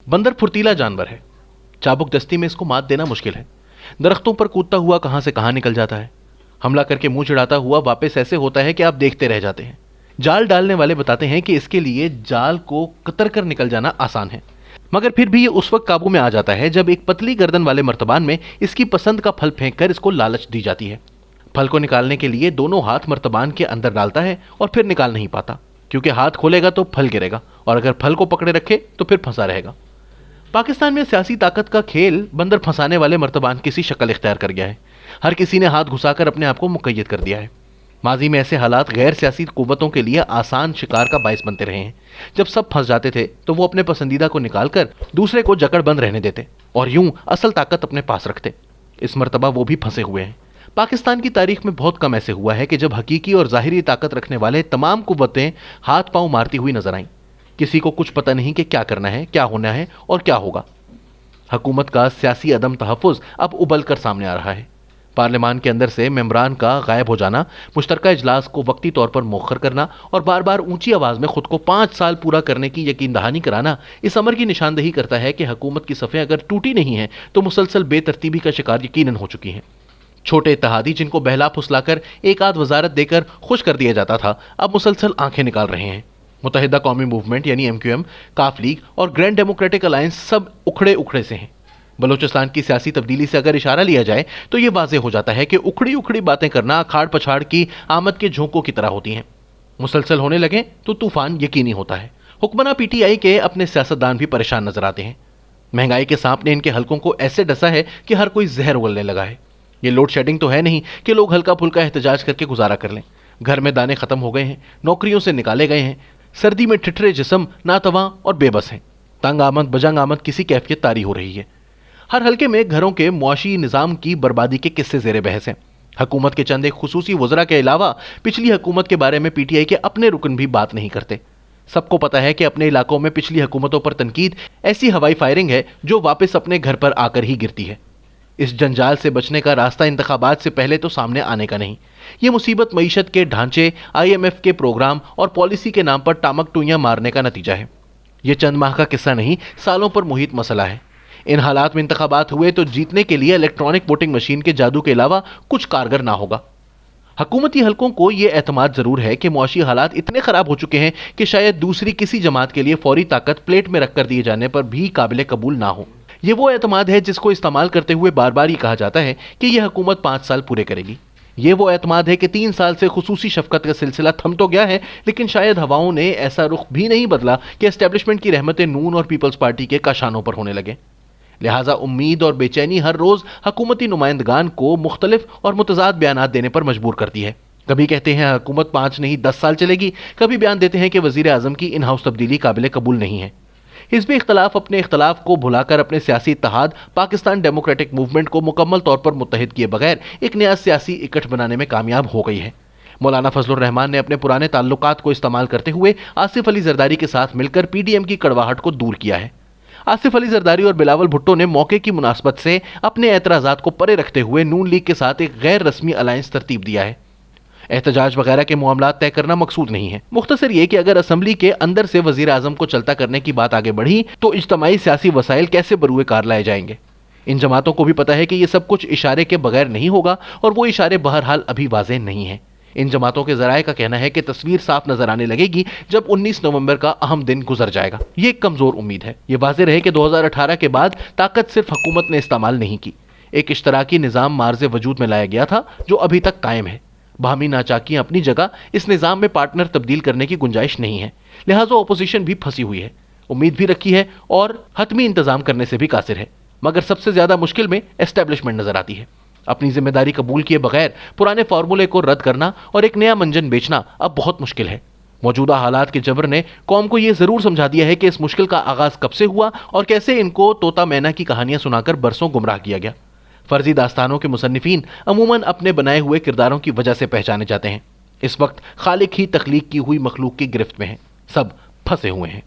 बंदर फुर्तीला जानवर है, चाबुक दस्ती में इसको मात देना मुश्किल है। दरख्तों पर कूदता हुआ कहां से कहां निकल जाता है, हमला करके मुंह चिढ़ाता हुआ वापस ऐसे होता है कि आप देखते रह जाते हैं। जाल डालने वाले बताते हैं कि इसके लिए जाल को कतर कर निकल जाना आसान है, मगर फिर भी ये उस वक्त काबू में आ जाता है जब एक पतली गर्दन वाले मर्तबान में इसकी पसंद का फल फेंक कर इसको लालच दी जाती है। फल को निकालने के लिए दोनों हाथ मर्तबान के अंदर डालता है और फिर निकाल नहीं पाता, क्योंकि हाथ खोलेगा तो फल गिरेगा और अगर फल को पकड़े रखे तो फिर फंसा रहेगा। पाकिस्तान में सियासी ताकत का खेल बंदर फंसाने वाले मर्तबान की सी शक्ल इख्तियार कर गया है। हर किसी ने हाथ घुसाकर अपने आप को मुक़य्यद कर दिया है। माजी में ऐसे हालात गैर सियासी कुव्वतों के लिए आसान शिकार का बाइस बनते रहे हैं। जब सब फंस जाते थे तो वो अपने पसंदीदा को निकालकर दूसरे को जकड़ बंद रहने देते और यूं असल ताकत अपने पास रखते। इस मर्तबा वो भी फंसे हुए हैं। पाकिस्तान की तारीख में बहुत कम ऐसे हुआ है कि जब हकीकी और ज़ाहिरी ताकत रखने वाले तमाम कुव्वतें हाथ पांव मारती हुई नजर आईं। किसी को कुछ पता नहीं कि क्या करना है, क्या होना है और क्या होगा। हुकूमत का सियासी अदम तहफ़्फ़ुज़ अब उबल कर सामने आ रहा है। पार्लियामान के अंदर से मेंबरान का गायब हो जाना, मुश्तरका इजलास को वक्ती तौर पर मौखर करना और बार बार ऊंची आवाज़ में खुद को 5 साल पूरा करने की यकीन दहानी कराना इस अमर की निशानदही करता है कि हुकूमत की सफ़ें अगर टूटी नहीं हैं तो मुसलसल बेतरतीबी का शिकार यकीनन हो चुकी हैं। छोटे इत्तेहादी जिनको बहला फुसलाकर एक आध वजारत देकर खुश कर दिया जाता था, अब मुसलसल आंखें निकाल रहे हैं। मुत्तहिदा कौमी मूवमेंट यानी MQM, काफ लीग और ग्रैंड डेमोक्रेटिक अलायंस सब उखड़े उखड़े से हैं। बलूचिस्तान की सियासी तब्दीली से अगर इशारा लिया जाए तो ये वाज़ेह हो जाता है कि उखड़ी उखड़ी बातें करना अखाड़ पछाड़ की आमद के झोंकों की तरह होती हैं। मुसलसल होने लगे तो तूफान यकीनी होता है। हुक्मरान PTI के अपने सियासतदान भी परेशान नजर आते हैं। महंगाई के सांप ने इनके हलकों को ऐसे डसा है कि हर कोई जहर उगलने लगा है। ये लोड शेडिंग तो है नहीं कि लोग हल्का फुल्का एहतजाज करके गुजारा कर लें। घर में दाने खत्म हो गए हैं, नौकरियों से निकाले गए हैं, सर्दी में ठिठरे जिस्म नातवा और बेबस हैं। तंग आमद बजंग आमद किसी कैफियत तारी हो रही है। हर हल्के में घरों के मुआशी निज़ाम की बर्बादी के किस्से ज़ेरे बहस हैं। हुकूमत के चंद एक खुसूसी वज़रा के अलावा पिछली हुकूमत के बारे में PTI के अपने रुकन भी बात नहीं करते। सबको पता है कि अपने इलाकों में पिछली हुकूमतों पर तनकीद ऐसी हवाई फायरिंग है जो वापस अपने घर पर आकर ही गिरती है। इस जंजाल से बचने का रास्ता इंतखाबात से पहले तो सामने आने का नहीं। ये मुसीबत मईशत के ढांचे, IMF के प्रोग्राम और पॉलिसी के नाम पर टामक टूइयां मारने का नतीजा है। ये चंद माह का किस्सा नहीं, सालों पर मुहित मसला है। इन हालात में इंतखाबात हुए तो जीतने के लिए इलेक्ट्रॉनिक वोटिंग मशीन के जादू के अलावा कुछ कारगर ना होगा। हुकूमती हलकों को यह एतमाद जरूर है कि मुआशी हालात इतने खराब हो चुके हैं कि शायद दूसरी किसी जमात के लिए फौरी ताकत प्लेट में रखकर दिए जाने पर भी काबिल कबूल ना हो। ये वो एतमाद है जिसको इस्तेमाल करते हुए बार बार ये कहा जाता है कि यह हुकूमत 5 साल पूरे करेगी। ये वो एतमाद है कि 3 साल से खुसूसी शफकत का सिलसिला थम तो गया है, लेकिन शायद हवाओं ने ऐसा रुख भी नहीं बदला कि एस्टेब्लिशमेंट की रहमतें नून और पीपल्स पार्टी के काशानों पर होने लगे। लिहाजा उम्मीद और बेचैनी हर रोज हुकूमती नुमाइंदगान को मुख्तलिफ और मुतजाद बयानात देने पर मजबूर करती है। कभी कहते हैं हुकूमत 5 नहीं 10 साल चलेगी, कभी बयान देते हैं कि वजीर आजम की इन हाउस तब्दीली काबिल कबूल नहीं है। हिज़्ब इख्तलाफ अपने इख्तलाफ को भुलाकर अपने सियासी इत्तेहाद पाकिस्तान डेमोक्रेटिक मूवमेंट को मुकम्मल तौर पर मुत्तहिद किए बगैर एक नया सियासी इकट्ठ बनाने में कामयाब हो गई है। मौलाना फजलुर रहमान ने अपने पुराने ताल्लुकात को इस्तेमाल करते हुए आसिफ अली जरदारी के साथ मिलकर PDM की कड़वाहट को दूर किया है। आसिफ अली जरदारी और बिलावल भुट्टो ने मौके की मुनासबत से अपने एतराज़ात को परे रखते हुए नून लीग के साथ एक गैर रस्मी अलायंस तरतीब दिया है। एहतजाज वगैरह के मामलात तय करना मकसूद नहीं है। मुख्तसर ये कि अगर असम्बली के अंदर से वजीर आजम को चलता करने की बात आगे बढ़ी तो इज्तमाई सियासी वसाइल कैसे बरूए कार लाए जाएंगे। इन जमातों को भी पता है कि ये सब कुछ इशारे के बगैर नहीं होगा और वो इशारे बहरहाल अभी वाज़ेह नहीं है। इन जमातों के ज़राए का कहना है कि तस्वीर साफ नजर आने लगेगी जब 19 नवंबर का अहम दिन गुजर जाएगा। ये एक कमज़ोर उम्मीद है। ये वाज़ेह रहे कि 2018 के बाद ताकत सिर्फ हुकूमत ने इस्तेमाल नहीं की, एक इश्तराकी निज़ाम मार्ज़े वजूद में लाया गया था जो अभी तक कायम है। बाहमी नाचाकियां अपनी जगह, इस निज़ाम में पार्टनर तब्दील करने की गुंजाइश नहीं है। लिहाजा अपोजिशन भी फंसी हुई है, उम्मीद भी रखी है और हतमी इंतजाम करने से भी कासिर है। मगर सबसे ज़्यादा मुश्किल में एस्टेब्लिशमेंट नजर आती है। अपनी जिम्मेदारी कबूल किए बगैर पुराने फार्मूले को रद्द करना और एक नया मंजन बेचना अब बहुत मुश्किल है। मौजूदा हालात के जबर ने कौम को यह ज़रूर समझा दिया है कि इस मुश्किल का आगाज़ कब से हुआ और कैसे इनको तोता मैना की कहानियां सुनाकर बरसों गुमराह किया गया। फर्जी दास्तानों के मुसन्निफीन अमूमन अपने बनाए हुए किरदारों की वजह से पहचाने जाते हैं। इस वक्त खालिक ही तख्लीक की हुई मखलूक की गिरफ्त में है। सब फंसे हुए हैं।